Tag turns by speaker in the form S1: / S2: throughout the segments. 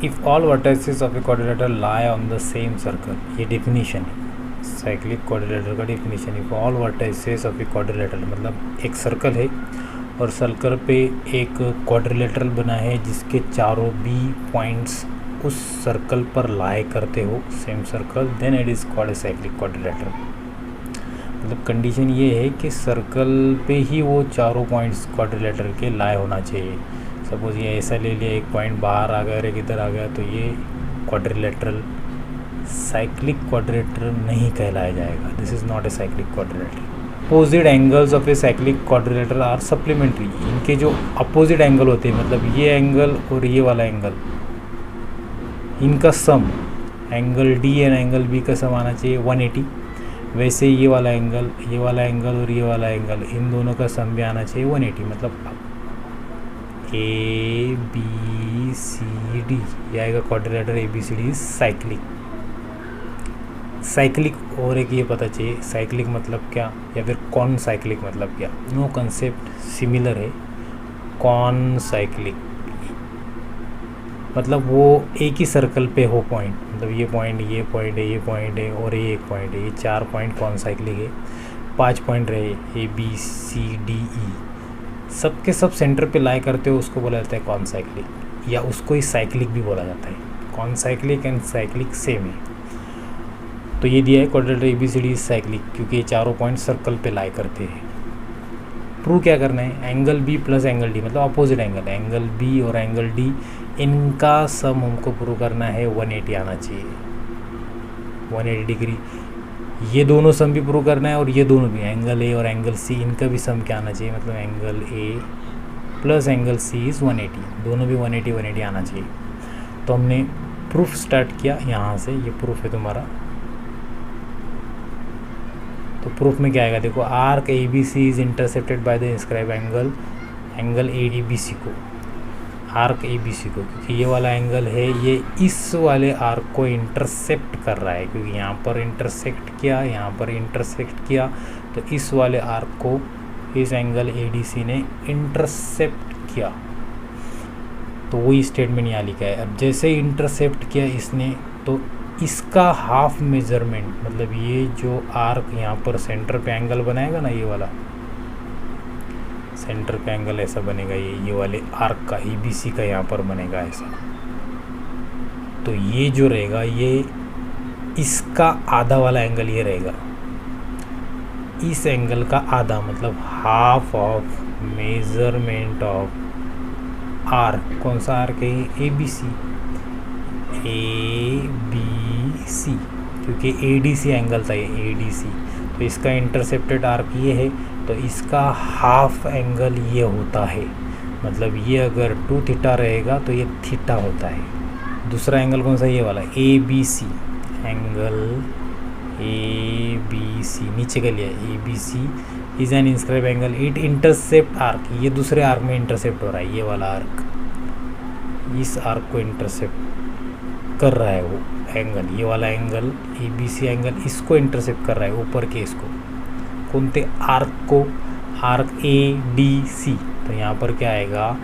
S1: If all vertices of a quadrilateral lie on the same circle, ये definition है cyclic quadrilateral का definition. If all vertices of a quadrilateral मतलब एक circle है और circle पे एक क्वाड्रिलेटरल बना है जिसके चारों बी पॉइंट्स उस सर्कल पर लाई करते हो same circle, then it is called a cyclic quadrilateral. मतलब कंडीशन ये है कि सर्कल पे ही वो चारों पॉइंट्स क्वाड्रिलेटरल के लाई होना चाहिए। सपोज़ ये ऐसा ले लिया, एक पॉइंट बाहर आ गया और एक इधर आ गया, तो ये क्वाड्रिलेटरल साइक्लिक क्वाड्रिलेटरल नहीं कहलाया जाएगा। This is not a cyclic quadrilateral. Opposite angles of a cyclic quadrilateral are supplementary. इनके जो अपोजिट एंगल होते हैं, मतलब ये एंगल और ये वाला एंगल, इनका sum, angle D and angle B का सम आना चाहिए 180। वैसे ये वाला एंगल और ये वाला एंगल, इन दोनों का सम भी आना चाहिए 180। मतलब ए बी सी डी, ये आएगा quadrilateral A B C D cyclic. Cyclic और एक ये पता चाहिए साइक्लिक मतलब क्या, या फिर कॉन साइक्लिक मतलब क्या। नो कंसेप्ट सिमिलर है। कॉन साइक्लिक मतलब वो एक ही सर्कल पे हो पॉइंट, मतलब ये पॉइंट है, ये पॉइंट है और ये एक पॉइंट है, ये 4 पॉइंट कॉन साइक्लिक है। 5 पॉइंट रहे ए बी सी डी ई, सब के सब सेंटर पे लाई करते हो, उसको बोला जाता है कॉन साइक्लिक, या उसको ही साइक्लिक भी बोला जाता है। Concyclic and cyclic same है। तो ये दिया है quadrilateral A B C D cyclic, क्योंकि ये चारों पॉइंट सर्कल पे लाई करते हैं। प्रूव क्या करना है, angle B plus angle D, मतलब अपोजिट एंगल, एंगल बी और एंगल डी, इनका सम हमको प्रूव करना है 180 आना चाहिए, 180 डिग्री। ये दोनों सम भी प्रूव करना है और ये दोनों भी, एंगल ए और एंगल सी, इनका भी सम क्या आना चाहिए, मतलब angle A plus angle C is 180, दोनों भी 180 आना चाहिए। तो हमने प्रूफ स्टार्ट किया यहाँ से, ये प्रूफ है तुम्हारा। तो प्रूफ में क्या आएगा, देखो arc A B C is intercepted by the inscribe angle, angle A D B C को, आर्क ए बी सी को, क्योंकि ये वाला एंगल है, ये इस वाले आर्क को इंटरसेप्ट कर रहा है, क्योंकि यहाँ पर इंटरसेक्ट किया, यहाँ पर इंटरसेक्ट किया, तो इस वाले आर्क को इस एंगल ए डी सी ने इंटरसेप्ट किया। तो वही स्टेटमेंट यहाँ लिखा है। अब जैसे इंटरसेप्ट किया इसने, तो इसका हाफ मेजरमेंट, मतलब ये जो आर्क यहाँ पर सेंटर पे एंगल बनाएगा ना, ये वाला सेंटर पे एंगल ऐसा बनेगा, ये वाले आर्क का ए बी सी का यहाँ पर बनेगा ऐसा। तो ये जो रहेगा, ये इसका आधा वाला एंगल ये रहेगा, इस एंगल का आधा, मतलब half of measurement of arc. कौन सा आर्क है, A B C, A B सी, क्योंकि ए डी सी एंगल था ये, ए डी सी, तो इसका इंटरसेप्टेड आर्क ये है, तो इसका हाफ एंगल ये होता है। मतलब ये अगर 2 थीटा रहेगा तो ये थीटा होता है। दूसरा एंगल कौन सा, ये वाला A B C, angle A B C नीचे का लिया, A B C is an inscribe angle, it intercept arc, ये दूसरे आर्क में इंटरसेप्ट हो रहा है, ये वाला आर्क इस आर्क को इंटरसेप्ट कर रहा है वो एंगल, ये वाला angle A B C angle इसको इंटरसेप्ट कर रहा है, ऊपर के इसको, कौनते आर्क को, आर्क ए डी सी। तो यहाँ पर क्या आएगा,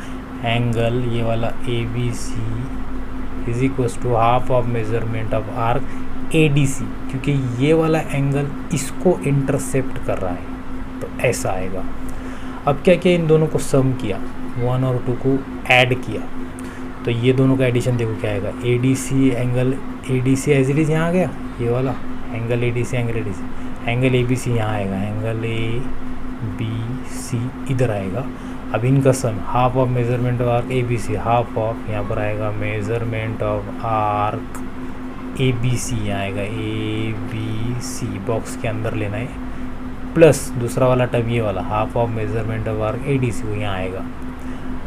S1: एंगल ये वाला A B C is equals to half of measurement of arc A D C, क्योंकि ये वाला एंगल इसको इंटरसेप्ट कर रहा है, तो ऐसा आएगा। अब क्या किया, इन दोनों को सम किया, 1 और 2 को ऐड किया, तो ये दोनों का एडिशन देखो क्या आएगा, A D C angle A D C as it is यहाँ आ गया, ये वाला angle A D C, angle A D C, angle A B C यहाँ आएगा, एंगल ए बी सी इधर आएगा। अब इनका sum, half of measurement of arc A B C, half of यहाँ पर आएगा measurement of arc A B C, यहाँ आएगा ए बी सी, बॉक्स के अंदर लेना है, प्लस दूसरा वाला टर्म ये वाला half of measurement of arc A D C, वो यहाँ आएगा।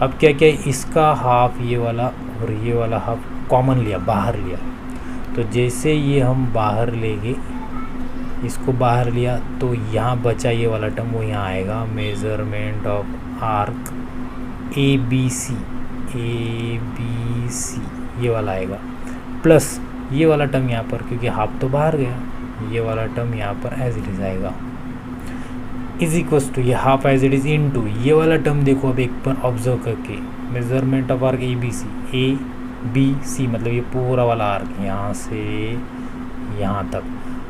S1: अब क्या क्या, इसका हाफ ये वाला और ये वाला हाफ कॉमन लिया, बाहर लिया, तो जैसे ये हम बाहर लेंगे, इसको बाहर लिया, तो यहाँ बचा ये वाला टर्म, वो यहाँ आएगा measurement of arc A B C, ये वाला आएगा, प्लस ये वाला टर्म यहाँ पर, क्योंकि हाफ तो बाहर गया, ये वाला टर्म यहाँ पर एज इट इज़ आएगा, इज इक्वल्स टू ये half as it is into ये वाला टर्म। देखो अब एक बार ऑब्जर्व करके, measurement of arc A B C, A B C, मतलब ये पूरा वाला आर्क यहाँ से यहाँ तक,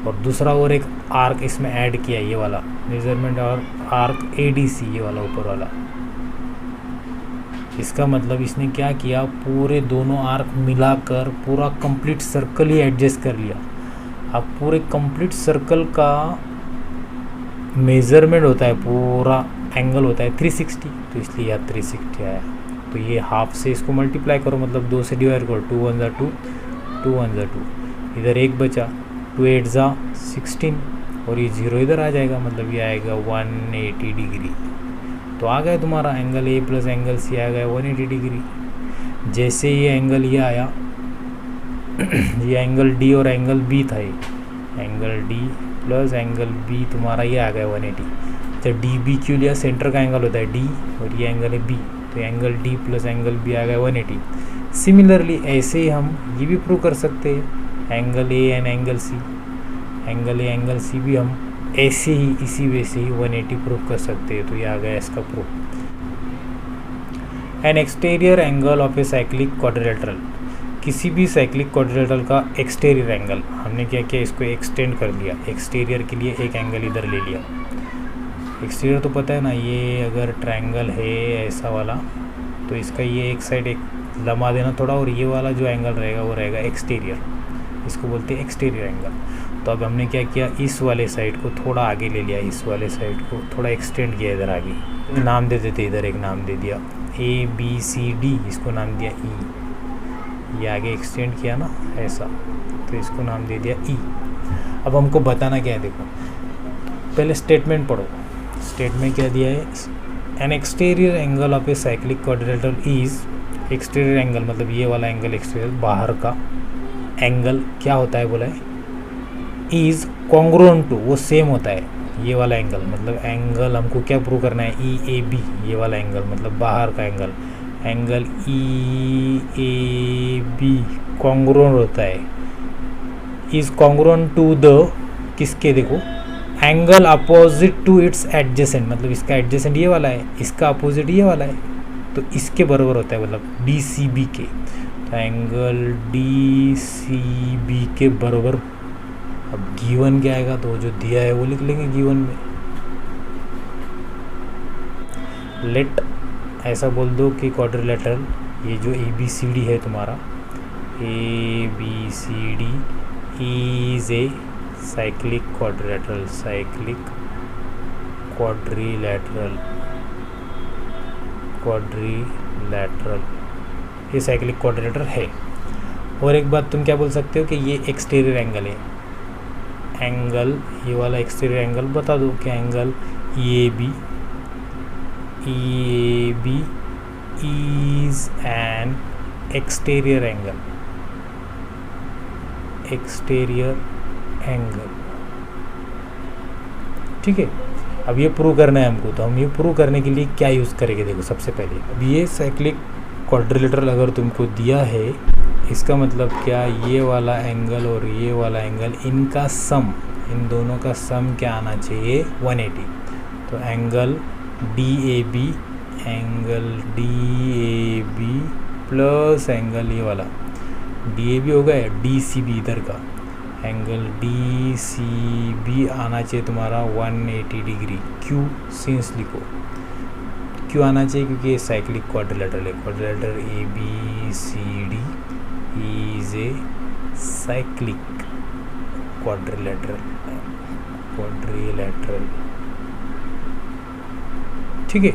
S1: और दूसरा और एक आर्क इसमें ऐड किया ये वाला मेजरमेंट और आर्क ADC, ये वाला ऊपर वाला। इसका मतलब इसने क्या किया, पूरे दोनों आर्क मिलाकर पूरा कंप्लीट सर्कल ही एडजस्ट कर लिया। अब पूरे कंप्लीट सर्कल का मेज़रमेंट होता है, पूरा एंगल होता है 360, तो इसलिए यहाँ 360 आया। तो ये हाफ से इसको मल्टीप्लाई करो, मतलब 2 से डिवाइड करो, 2 1 2, 2 1 2, इधर 1 बचा, 2 8 16, और ये 0 इधर आ जाएगा, मतलब ये आएगा 180 डिग्री। तो आ गया तुम्हारा angle A plus angle C आ गया 180 डिग्री। जैसे ये एंगल ये आया ये एंगल D और एंगल B था, ये angle D plus angle B तुम्हारा ये आ गया 180। तो DBQ लिया, सेंटर का एंगल होता है D और ये एंगल है B, तो angle D plus angle B आ गया 180। सिमिलरली ऐसे ही हम ये भी प्रूव कर सकते हैं, angle A and angle C, angle A angle C भी हम ऐसे ही इसी वे से ही 180 प्रूव कर सकते हैं। तो ये आ गया इसका proof. N exterior angle of a cyclic quadrilateral, किसी भी साइक्लिक क्वाड्रिलेटरल का एक्सटीरियर एंगल, हमने क्या किया, इसको एक्सटेंड कर लिया। एक्सटीरियर के लिए एक एंगल इधर ले लिया। एक्सटीरियर तो पता है ना, ये अगर ट्रायंगल है ऐसा वाला, तो इसका ये एक साइड एक लंबा देना थोड़ा, और ये वाला जो एंगल रहेगा वो रहेगा एक्सटीरियर, इसको बोलते हैं एक्सटीरियर एंगल। तो अब हमने क्या किया, इस वाले साइड को थोड़ा आगे ले लिया, इस वाले साइड को थोड़ा एक्सटेंड किया इधर आगे। नाम दे देते, इधर एक नाम दे दिया ABCD, इसको नाम दिया E। ये आगे एक्सटेंड किया ना ऐसा, तो इसको नाम दे दिया E। अब हमको बताना क्या है, देखो पहले स्टेटमेंट पढ़ो। स्टेटमेंट क्या दिया है, N exterior angle of a cyclic quadrilateral is, exterior angle मतलब ये वाला एंगल, एक्सटीरियर बाहर का एंगल क्या होता है बोला है, इज़ कॉन्ग्रुएंट टू, वो सेम होता है ये वाला एंगल, मतलब एंगल हमको क्या प्रूव करना है, EAB, ये वाला एंगल मतलब बाहर का एंगल, एंगल EAB कॉन्ग्रुएंट होता है, इज़ कॉन्ग्रुएंट टू द, किसके, देखो angle opposite to its adjacent, मतलब इसका एडजेसेंट ये वाला है, इसका अपोजिट ये वाला है, तो इसके बराबर होता है, मतलब DCB के। तो एंगल DCB के बराबर, अब गिवन क्या आएगा, तो जो दिया है वो लिख लेंगे गिवन में। लेट, ऐसा बोल दो कि क्वाड्रिलेटरल, ये जो ABCD है तुम्हारा, ABCD is a cyclic quadrilateral, cyclic quadrilateral, quadrilateral, ये साइक्लिक क्वाड्रिलेटरल है। और एक बात तुम क्या बोल सकते हो कि ये एक्सटीरियर एंगल है, एंगल ये वाला एक्सटीरियर एंगल बता दो कि angle EAB is an exterior angle, exterior angle, ठीक है। अब ये प्रूव करना है हमको, तो हम ये प्रूव करने के लिए क्या यूज़ करेंगे, देखो सबसे पहले अब ये साइक्लिक क्वाड्रिलेटरल अगर तुमको दिया है, इसका मतलब क्या, ये वाला एंगल और ये वाला एंगल, इनका सम, इन दोनों का सम क्या आना चाहिए, 180। तो angle DAB, angle DAB plus angle ये वाला DAB हो गया, DCB इधर का, एंगल DCB आना चाहिए तुम्हारा 180 डिग्री। क्यों, सिंस लिखो, क्यों आना चाहिए, क्योंकि ये साइक्लिक क्वाड्रिलेटरल है, quadrilateral ABCD is a cyclic quadrilateral, quadrilateral, ठीक है।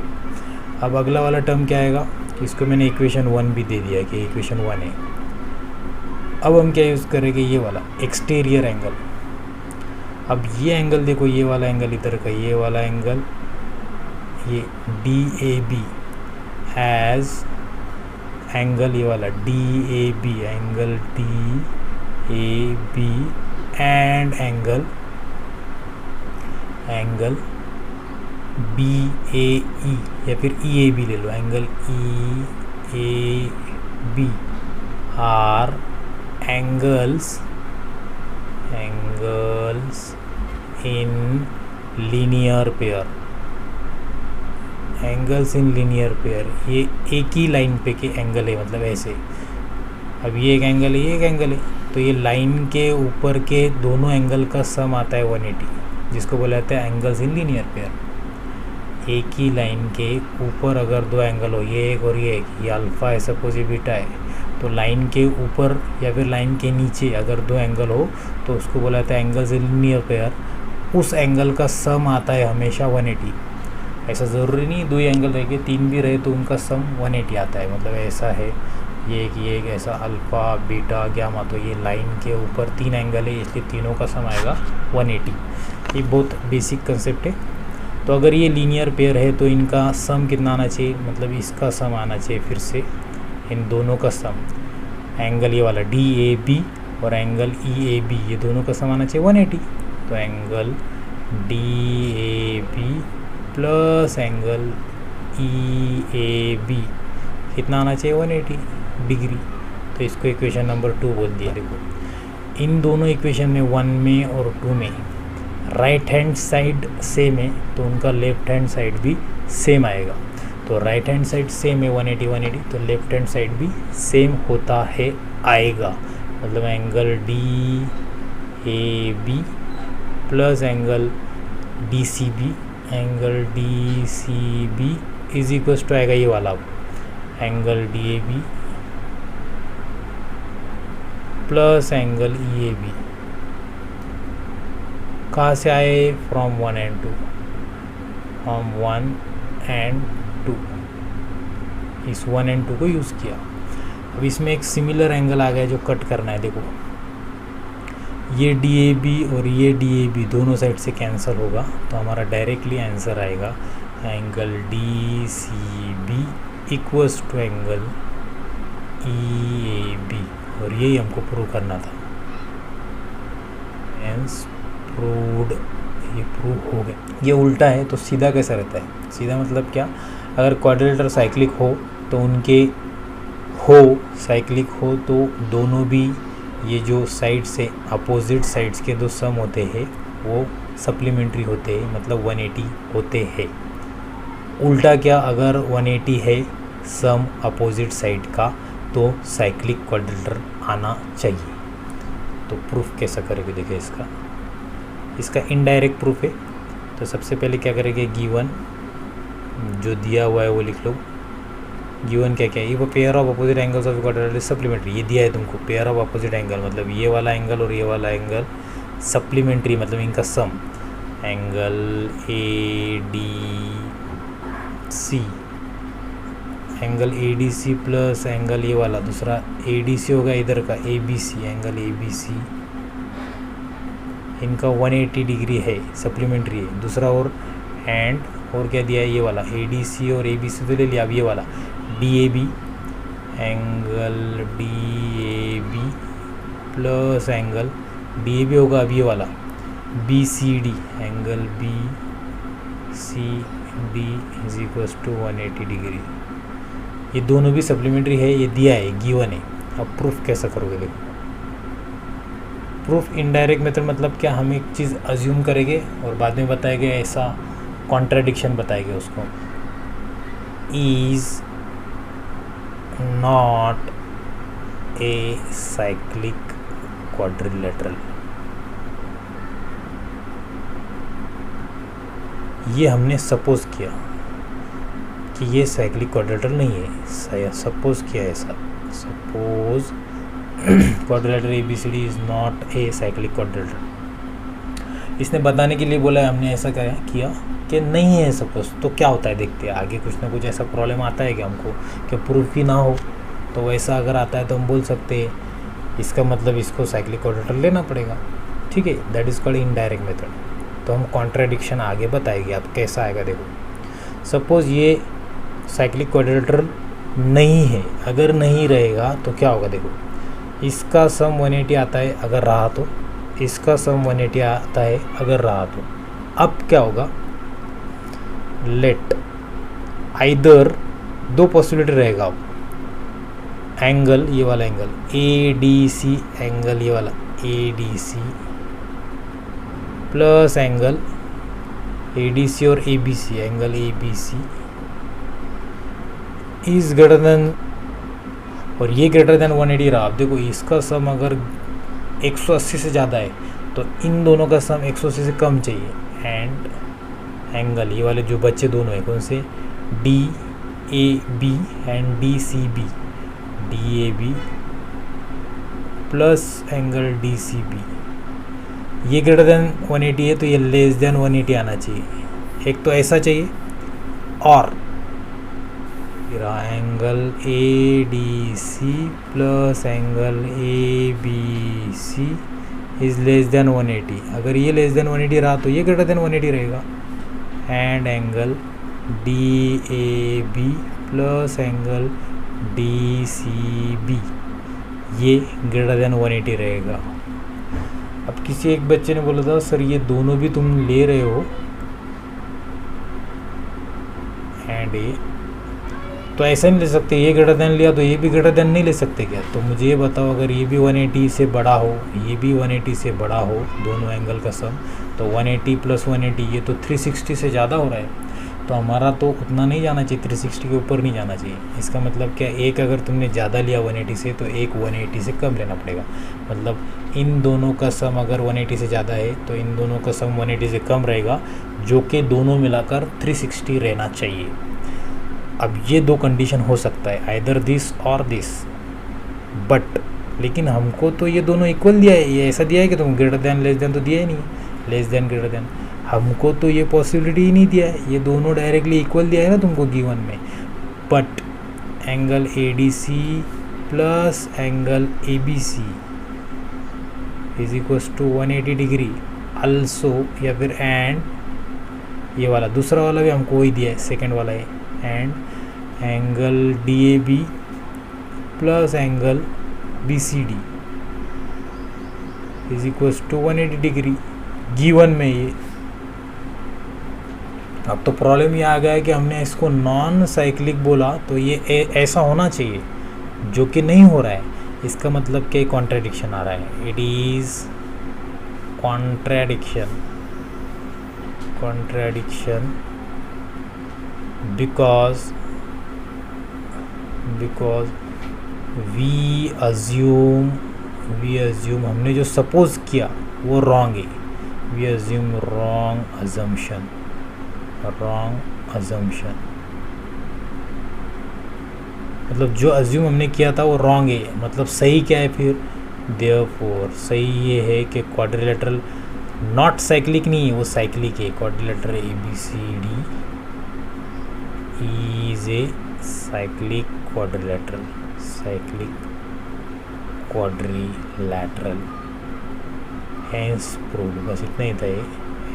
S1: अब अगला वाला टर्म क्या आएगा, इसको मैंने इक्वेशन 1 भी दे दिया कि इक्वेशन 1 है। अब हम क्या यूज़ करेंगे, ये वाला एक्सटीरियर एंगल। अब ये एंगल देखो, ये वाला एंगल इधर का, ये वाला एंगल, ये DAB एज एंगल, ये वाला DAB, angle DAB and angle BAE या फिर EAB ले लो, angle EAB are angles in linear pair, angles in linear pair, ये एक ही लाइन पे के एंगल है, मतलब ऐसे अब ये एक एंगल है, ये एक एंगल है, तो ये लाइन के ऊपर के दोनों एंगल का सम आता है 180, जिसको बोला जाता है एंगल्स इन लीनियर पेयर। एक ही लाइन के ऊपर अगर दो एंगल हो, ये एक और ये एक, ये अल्फ़ा है सपोज, ये बीटा है, तो लाइन के ऊपर या फिर लाइन के नीचे अगर दो एंगल हो तो उसको बोला जाता है एंगल्स इन लीनियर पेयर। उस एंगल का सम आता है हमेशा 180। ऐसा ज़रूरी नहीं 2 एंगल रह के 3 भी रहे तो उनका सम 180 आता है। मतलब ऐसा है, ये एक ऐसा अल्फ़ा बीटा गामा, तो ये लाइन के ऊपर 3 एंगल है, इसलिए तीनों का सम आएगा 180। ये बहुत बेसिक कंसेप्ट है। तो अगर ये लीनियर पेयर है तो इनका सम कितना आना चाहिए, मतलब इसका सम आना चाहिए फिर से, इन दोनों का सम, एंगल ये वाला DAB और एंगल EAB, ये दोनों का सम आना चाहिए 180। तो angle DAB plus angle EAB कितना आना चाहिए 180 डिग्री। तो इसको इक्वेशन नंबर 2 बोल दिया। देखो इन दोनों इक्वेशन में 1 में और 2 में राइट हैंड साइड सेम है तो उनका लेफ्ट हैंड साइड भी सेम आएगा। तो राइट हैंड साइड सेम है 180 तो लेफ्ट हैंड साइड भी सेम होता है आएगा। मतलब angle DAB plus angle DCB, angle DCB is equals to आएगा ये वाला angle DAB plus angle EAB। कहाँ से आए, फ्रॉम 1 and 2, फ्रॉम 1 and 2, इस 1 and 2 को यूज़ किया। अब इसमें एक सिमिलर एंगल आ गया जो कट करना है। देखो ये DAB और ये DAB दोनों साइड से कैंसिल होगा तो हमारा डायरेक्टली आंसर आएगा angle DCB equals to angle EAB, और यही हमको प्रूव करना था। हेंस प्रूव्ड, ये प्रूव हो गया। ये उल्टा है तो सीधा कैसा रहता है, सीधा मतलब क्या, अगर क्वाड्रिलेटरल साइक्लिक हो तो उनके साइक्लिक हो तो दोनों भी ये जो साइड से अपोजिट साइड्स के दो सम होते हैं वो सप्लीमेंट्री होते हैं, मतलब 180 होते हैं। उल्टा क्या, अगर 180 है सम अपोजिट साइड का तो साइक्लिक क्वाड्रिलेटर आना चाहिए। तो प्रूफ कैसा करेंगे देखिए, इसका इनडायरेक्ट प्रूफ है। तो सबसे पहले क्या करेंगे, गिवन जो दिया हुआ है वो लिख लो। गिवन क्या क्या है, ये वो pair of opposite angles of quadrilateral supplementary, ये दिया है तुमको पेयर ऑफ अपोजिट एंगल, मतलब ये वाला एंगल और ये वाला एंगल सप्लीमेंट्री, मतलब इनका sum angle ADC, angle ADC plus angle ये वाला दूसरा ADC होगा इधर का ABC, एंगल ABC इनका 180 डिग्री है, सप्लीमेंट्री है। दूसरा और क्या दिया है, ये वाला ADC और ABC तो ले लिया। अब ये वाला DAB, angle DAB plus angle DAB होगा अब ये वाला BCD, angle BCD is equals to 180 degree. ये दोनों भी सप्लीमेंट्री है, ये दिया है, गिवन है। अब प्रूफ कैसा करोगे, देखो प्रूफ इनडायरेक्ट मेथड मतलब क्या, हम एक चीज़ अज्यूम करेंगे और बाद में बताएंगे ऐसा कॉन्ट्राडिक्शन बताएंगे उसको। Is not a cyclic quadrilateral, ये हमने सपोज किया कि ये साइक्लिक क्वाड्रिलेटरल नहीं है, सपोज किया ऐसा, suppose quadrilateral ABCD is not a cyclic quadrilateral. इसने बताने के लिए बोला है, हमने ऐसा किया कि नहीं है सपोज, तो क्या होता है देखते हैं आगे। कुछ ना कुछ ऐसा प्रॉब्लम आता है कि हमको कि प्रूफ ही ना हो, तो वैसा अगर आता है तो हम बोल सकते हैं इसका मतलब इसको साइक्लिक क्वाड्रिलेटरल लेना पड़ेगा, ठीक है। That is called indirect method. तो हम कॉन्ट्राडिक्शन आगे बताएंगे आप कैसा आएगा। देखो सपोज ये साइक्लिक क्वाड्रिलेटरल नहीं है, अगर नहीं रहेगा तो क्या होगा, देखो इसका सम 180 आता है अगर रहा तो, इसका सम 180 आता है अगर रहा तो। अब क्या होगा, लेट आइदर दो पॉसिबिलिटी रहेगा। अब एंगल ये वाला एंगल ADC, एंगल ये वाला ADC प्लस एंगल ADC और ABC, angle ABC is greater than और ये ग्रेटर देन 180 रहा। अब देखो इसका सम अगर 180 से ज़्यादा है तो इन दोनों का सम 180 से कम चाहिए। एंड एंगल ये वाले जो बच्चे दोनों हैं कौन से, D A B and D C B, D A B plus angle D C B, ये ग्रेटर देन 180 है तो ये लेस देन 180 आना चाहिए। एक तो ऐसा चाहिए और angle A D C plus angle A B C is less than 180। अगर ये लेस देन 180 रहा तो ये ग्रेटर देन 180 रहेगा। And angle D A B plus angle D C B ये ग्रेटर देन 180 रहेगा। अब किसी एक बच्चे ने बोला था सर ये दोनों भी तुम ले रहे हो एंड ये तो ऐसा नहीं ले सकते, ये ग्रेटर देन लिया तो ये भी ग्रेटर देन नहीं ले सकते क्या? तो मुझे ये बताओ अगर ये भी 180 से बड़ा हो, ये भी 180 से बड़ा हो, दोनों एंगल का सम, तो 180 प्लस 180 ये तो 360 से ज़्यादा हो रहा है। तो हमारा तो उतना नहीं जाना चाहिए, 360 के ऊपर नहीं जाना चाहिए। इसका मतलब क्या, एक अगर तुमने ज़्यादा लिया 180 से तो एक 180 से कम लेना पड़ेगा। मतलब इन दोनों का सम अगर 180 से ज़्यादा है तो इन दोनों का सम 180 से कम रहेगा, जो कि दोनों मिलाकर 360 रहना चाहिए। अब ये दो कंडीशन हो सकता है, आइदर दिस और दिस, बट लेकिन हमको तो ये दोनों इक्वल दिया है। ये ऐसा दिया है कि तुम ग्रेटर देन लेस देन तो दिया ही नहीं, लेस देन ग्रेटर देन हमको तो ये पॉसिबिलिटी ही नहीं दिया है। ये दोनों डायरेक्टली इक्वल दिया है ना तुमको गिवन में। But angle A D C plus angle A B C is equals to 180 degree also, या फिर एंड ये वाला दूसरा वाला भी हमको वही दिया है, सेकेंड वाला है, and angle D A B plus angle B C D is equals to 180 degree given में ये। अब तो प्रॉब्लम ये आ गया है कि हमने इसको नॉन साइक्लिक बोला तो ये ऐसा होना चाहिए, जो कि नहीं हो रहा है। इसका मतलब क्या, कॉन्ट्राडिक्शन आ रहा है। It is contradiction because we assume हमने जो सपोज किया वो रॉन्ग है। we assume wrong assumption मतलब जो अज्यूम हमने किया था वो रॉन्ग है। मतलब सही क्या है फिर, देयरफॉर सही ये है कि क्वाड्रिलेटरल नॉट साइक्लिक नहीं है, वो साइक्लिक है। Quadrilateral A B C D is a cyclic quadrilateral hence proved। बस इतना ही था ये,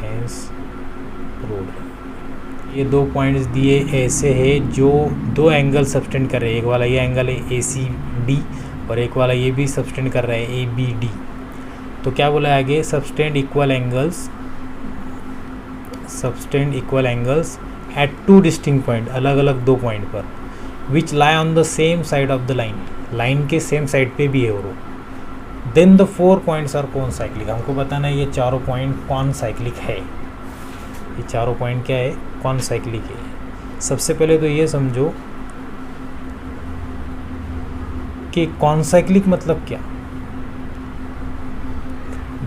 S1: hence proved। ये दो पॉइंट्स दिए ऐसे है जो दो एंगल सब्सटेंड कर रहे हैं। एक वाला ये एंगल है ए सी डी और एक वाला ये भी सब्सटेंड कर रहा है ए बी डी। तो क्या बोला है आगे, subtend equal angles at two distinct point, अलग अलग दो पॉइंट पर, which lie on the same side of the line के सेम साइड पे भी है वो। Then the 4 points are concyclic. हमको बताना है ये चारों पॉइंट कौन साइक्लिक है। ये चारों पॉइंट क्या है, कौन साइक्लिक है। सबसे पहले तो ये समझो कि कौन साइक्लिक मतलब क्या।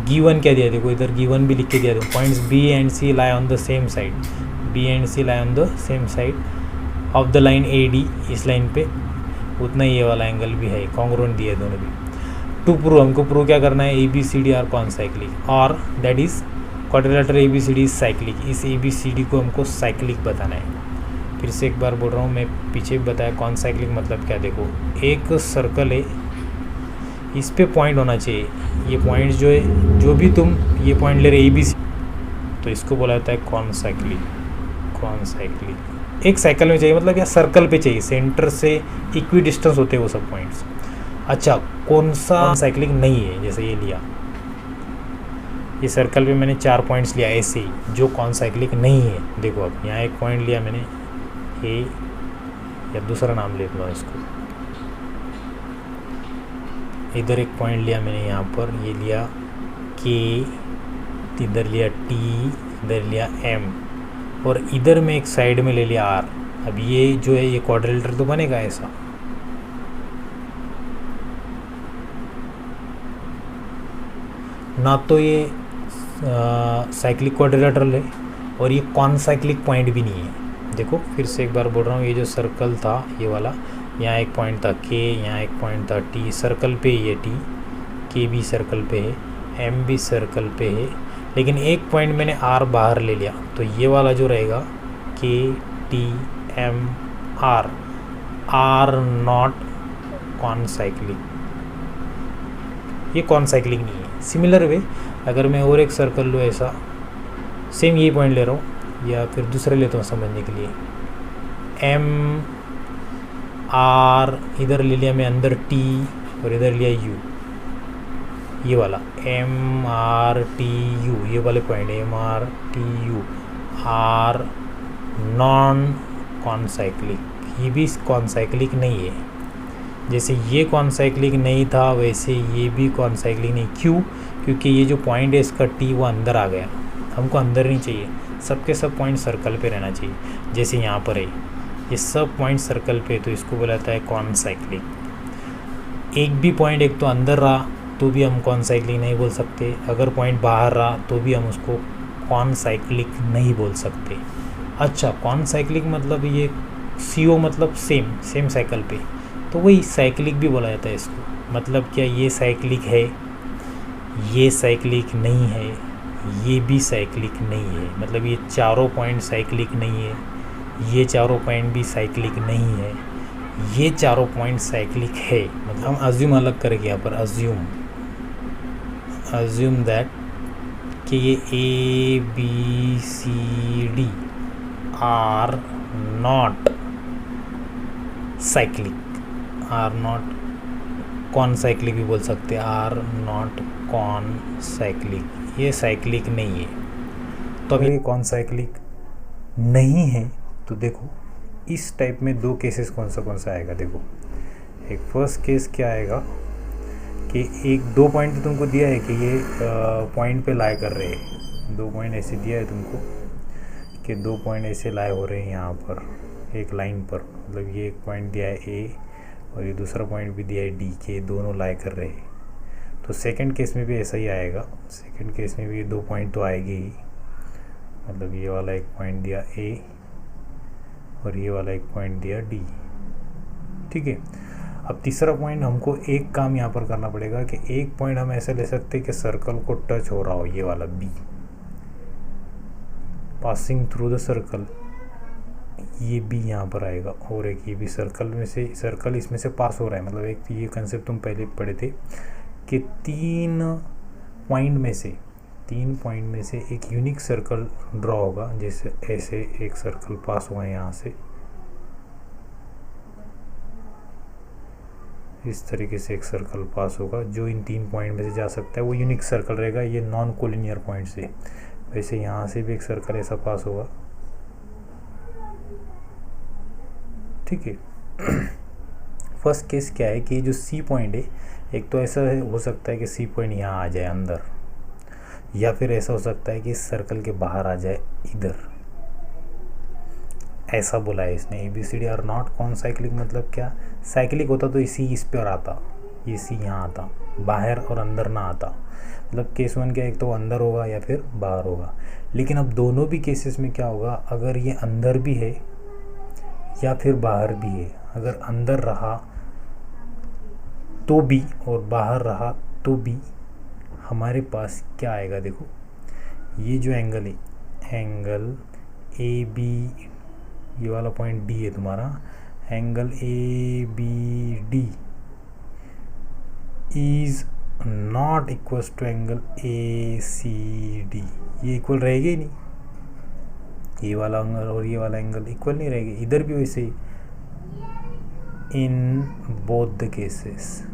S1: गिवन क्या दिया, देखो इधर गिवन भी लिख के दिया, देखो points B and C lie on the same side, B and C lie on the same side of the line A D. इस लाइन पे उतना ही ये वाला एंगल भी है, कॉन्ग्रुएंट दिया है दोनों भी। टू प्रूव, हमको प्रूव क्या करना है, A B C D are concyclic, और that is quadrilateral A B C D is cyclic. इस ए बी सी डी को हमको साइक्लिक बताना है। फिर से एक बार बोल रहा हूँ, मैं पीछे भी बताया कौन साइक्लिक मतलब क्या। देखो एक सर्कल है, इस पे पॉइंट होना चाहिए। ये पॉइंट जो है, जो भी तुम ये पॉइंट ले रहे ए बी सी, तो इसको बोला जाता है कौन साइक्लिक। एक साइकिल में चाहिए मतलब या सर्कल पे चाहिए, सेंटर से इक्वी डिस्टेंस होते हैं वो सब पॉइंट्स। अच्छा, कौन सा साइक्लिक नहीं है, जैसे ये लिया, ये सर्कल पे मैंने 4 पॉइंट्स लिया ऐसे ही, जो कौन साइक्लिक नहीं है। देखो अब यहाँ एक पॉइंट लिया मैंने ए, या दूसरा नाम ले लूँगा इसको, इधर एक पॉइंट लिया मैंने यहाँ पर, ये लिया के, इधर लिया टी, इधर लिया एम, और इधर में एक साइड में ले लिया आर। अब ये जो है ये क्वाड्रिलेटरल तो बनेगा ऐसा, ना तो ये साइक्लिक क्वाड्रिलेटरल है और ये कॉन साइक्लिक पॉइंट भी नहीं है। देखो फिर से एक बार बोल रहा हूँ, ये जो सर्कल था ये वाला, यहाँ एक पॉइंट था K, यहाँ एक पॉइंट था T, सर्कल पे ये T, K भी सर्कल पे है, M भी सर्कल पे है, लेकिन एक पॉइंट मैंने R बाहर ले लिया, तो ये वाला जो रहेगा K T M R, R not concyclic, ये कॉन साइक्लिक नहीं है। सिमिलर वे अगर मैं और एक सर्कल लूँ ऐसा, सेम ये पॉइंट ले रहा हूँ या फिर दूसरे लेता हूँ समझने के लिए, M R, इधर ले लिया मैं अंदर T और इधर लिया U, ये वाला M R T U, ये वाले point M R T U, R non concyclic, ये भी कॉन साइक्लिक नहीं है। जैसे ये कॉन साइक्लिक नहीं था वैसे ये भी कॉन साइक्लिक नहीं। क्यों? क्योंकि ये जो पॉइंट है इसका T वो अंदर आ गया, हमको अंदर नहीं चाहिए, सबके सब पॉइंट सर्कल पे रहना चाहिए। जैसे यहाँ पर है ये सब पॉइंट सर्कल पे, तो इसको बोलाता है कॉन साइक्लिक। एक भी पॉइंट एक तो अंदर रहा तो भी हम कॉन साइक्लिक नहीं बोल सकते, अगर पॉइंट बाहर रहा तो भी हम उसको कॉन साइक्लिक नहीं बोल सकते। अच्छा, कॉन साइक्लिक मतलब ये CO मतलब सेम साइकिल पे, तो वही साइक्लिक भी बोला जाता है इसको। मतलब क्या ये साइक्लिक है, ये साइक्लिक नहीं है, ये भी साइक्लिक नहीं है, मतलब ये चारों पॉइंट साइक्लिक नहीं है, ये चारों पॉइंट भी साइक्लिक नहीं है, ये चारों पॉइंट साइक्लिक है। मतलब हम अज्यूम अलग करेंगे यहाँ पर, अज्यूम दैट कि ये A B C D are not cyclic, are not concyclic भी बोल सकते हैं, आर नॉट कॉन साइक्लिक, ये साइक्लिक नहीं है। तो अगर ये कॉन साइक्लिक नहीं है तो देखो इस टाइप में दो केसेस कौन सा आएगा। देखो एक फर्स्ट केस क्या आएगा कि एक दो पॉइंट तो तुमको दिया है कि ये पॉइंट पे लाई कर रहे हैं, दो पॉइंट ऐसे दिया है तुमको कि दो पॉइंट ऐसे लाई हो रहे हैं यहाँ पर एक लाइन पर, मतलब ये एक पॉइंट दिया है A और ये दूसरा पॉइंट भी दिया है D के, दोनों लाई कर रहे हैं। तो सेकंड केस में भी ऐसा ही आएगा, सेकंड केस में भी दो पॉइंट तो आएंगे ही, मतलब ये वाला एक पॉइंट दिया A और ये वाला एक पॉइंट दिया D, ठीक है। अब तीसरा पॉइंट हमको एक काम यहाँ पर करना पड़ेगा कि एक पॉइंट हम ऐसे ले सकते हैं कि सर्कल को टच हो रहा हो, ये वाला B passing through the circle, ये B यहाँ पर आएगा, और एक ये भी सर्कल में से, सर्कल इसमें से पास हो रहा है। मतलब एक ये कंसेप्ट तुम पहले पढ़े थे कि तीन पॉइंट में से एक यूनिक सर्कल ड्रॉ होगा, जैसे ऐसे एक सर्कल पास हुआ है यहाँ से, इस तरीके से एक सर्कल पास होगा जो इन तीन पॉइंट में से जा सकता है, वो यूनिक सर्कल रहेगा, ये नॉन कोलिनियर पॉइंट से। वैसे यहाँ से भी एक सर्कल ऐसा पास होगा, ठीक है। फर्स्ट केस क्या है कि जो C पॉइंट है, एक तो ऐसा हो सकता है कि C पॉइंट यहाँ आ जाए अंदर, या फिर ऐसा हो सकता है कि इस सर्कल के बाहर आ जाए इधर, ऐसा बोला है इसने। ABCD are not concyclic मतलब क्या, साइक्लिक होता तो C इस पर आता, ये C यहाँ आता, बाहर और अंदर ना आता। मतलब केस वन क्या, एक तो अंदर होगा या फिर बाहर होगा। लेकिन अब दोनों भी केसेस में क्या होगा, अगर ये अंदर भी है या फिर बाहर भी है, अगर अंदर रहा तो भी और बाहर रहा तो भी, हमारे पास क्या आएगा। देखो ये जो एंगल है, एंगल AB, ये वाला पॉइंट D है तुम्हारा, angle ABD is not equals to angle ACD, ये इक्वल रहेगा ही नहीं, ये वाला एंगल और ये वाला एंगल इक्वल नहीं रहेगा। इधर भी वैसे ही, इन बोथ द केसेस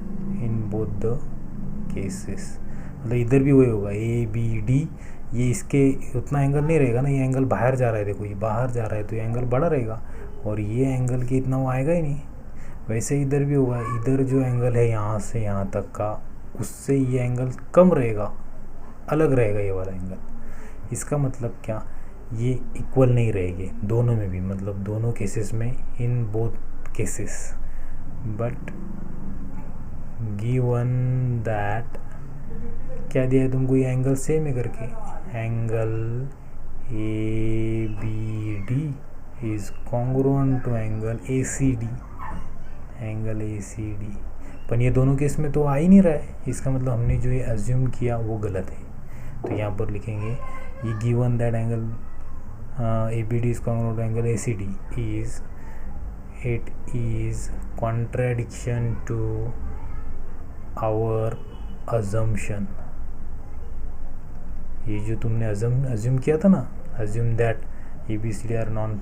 S1: मतलब इधर भी वही होगा, ABD, ये इसके उतना एंगल नहीं रहेगा ना, ये एंगल बाहर जा रहा है, देखो ये बाहर जा रहा है तो ये एंगल बड़ा रहेगा, और ये एंगल की इतना वो आएगा ही नहीं। वैसे इधर भी होगा, इधर जो एंगल है यहाँ से यहाँ तक का, उससे ये एंगल कम रहेगा, अलग रहेगा ये वाला एंगल। इसका मतलब क्या, ये इक्वल नहीं रहेंगे दोनों में भी, मतलब दोनों केसेस में, in both cases. But given that क्या दिया है तुमको, ये एंगल सेम है करके, angle ABD is congruent to angle ACD, angle ACD। पर ये दोनों केस में तो आ ही नहीं रहा है, इसका मतलब हमने जो ये अज्यूम किया वो गलत है। तो यहाँ पर लिखेंगे ये given that angle ABD is congruent to angle ACD is, it is contradiction to our assumption. ये जो तुमने अज्यूम किया था ना, assume that ABCD are non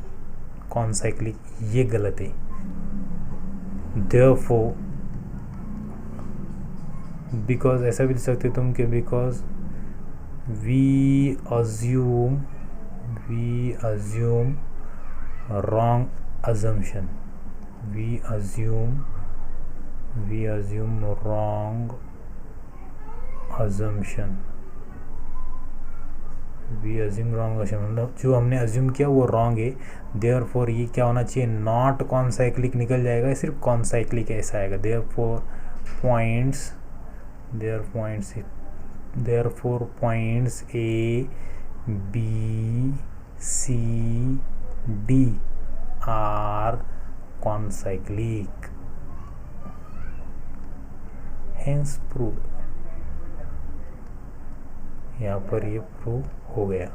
S1: concyclic, ये गलत है। देयरफॉर, बिकॉज ऐसा भी लिख सकते तुम कि because we assume wrong assumption, we assume wrong assumption, मतलब जो हमने अज्यूम किया वो रॉन्ग है। देयरफॉर ये क्या होना चाहिए, नॉट कॉन्साइक्लिक निकल जाएगा, सिर्फ कॉन्साइक्लिक ऐसा आएगा। Therefore points ABCD are concyclic, hence prove. यहाँ पर ये प्रूव हो गया।